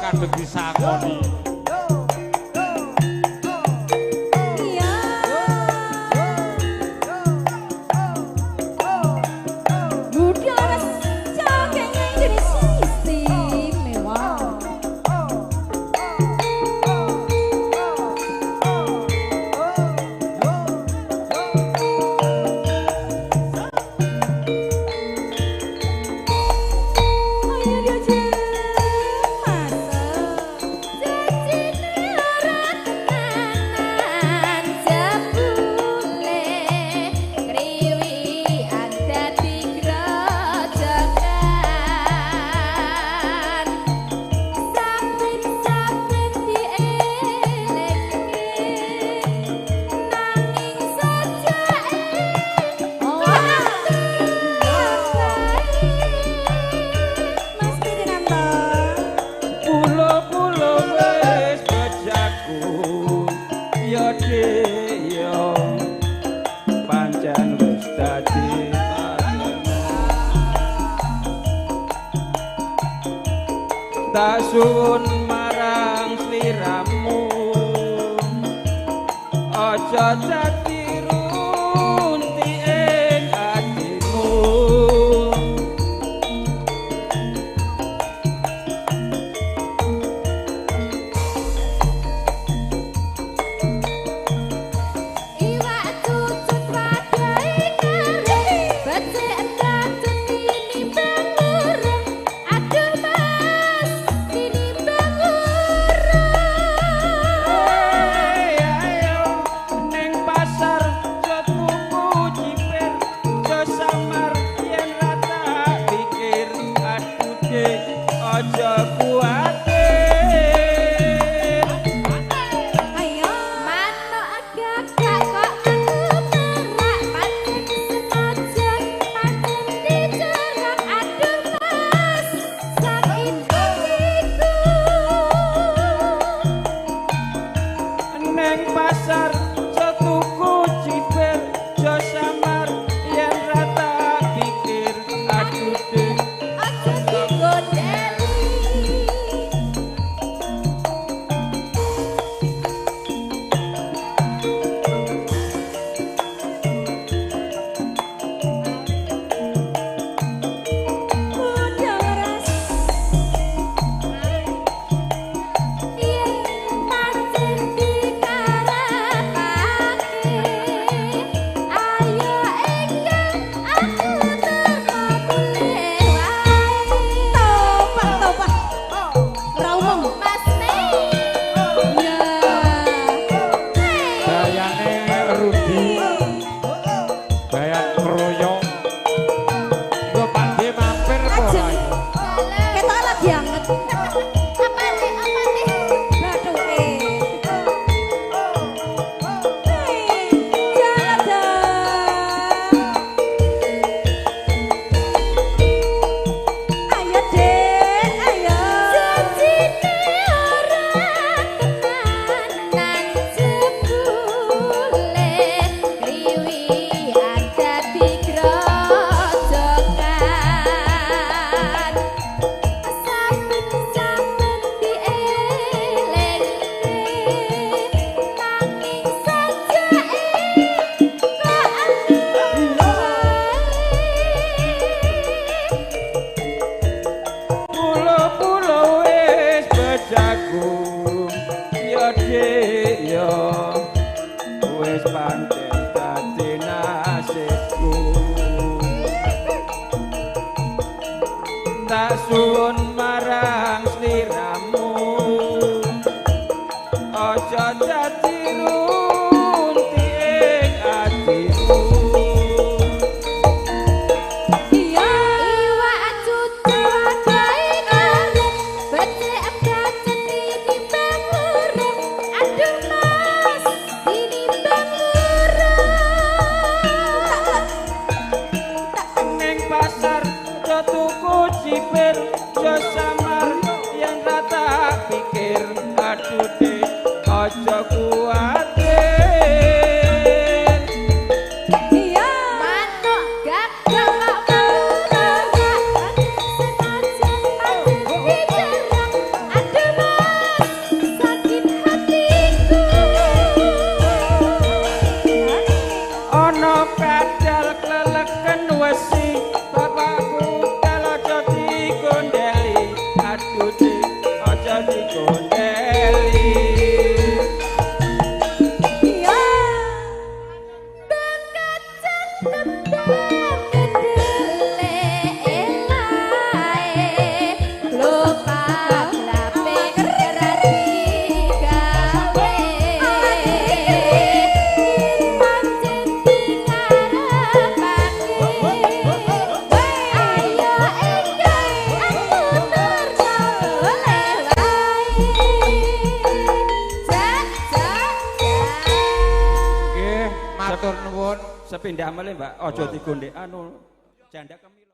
kadung disangoni. Tak suwun marang sliramu aja dadi runti ing atimu iwak cucut padai kare becik endah ini bangurung aduh mas ini bangurung ayo ning pasar aja tuku ciper aja samar yen rata pikir aduh dek aja kuatir ayo manuk agak kok aku merak pancen sengaja pancen dicerak aduh mas sakit hatiku neng pasar aja tuku ciper aja samar yen rata pikir aduh dek aja digodeli udah ras yen pancen dikarepake ayo enggal aku terima boleh wae topak ora umum Mas Mei ya Gayane Rudi. Gaya kroyok. Iku Pakde mampir apa ora iki? ketok lagi anget apa nih bathuke jalan ayo dek ayo janjine ora tenanan jebule riwi ada di grojokan saben-saben dielengke nanging sajake kok pulo-pulo wis bejagung ya dek ya wis pancen dadi nasibku tak suwun marang sliramu aja dadi runti ing atimu iwak cucut padai kare becik endah ini bangurung aduh mas ini bangurung ning pasar aja tuku ciper aja samar yen rata pikir aduh dek aja kuatir manuk gagak kok merak sengaja pancen dicerak aduh pindah malih Mbak, aja digondhek anu janda kemil.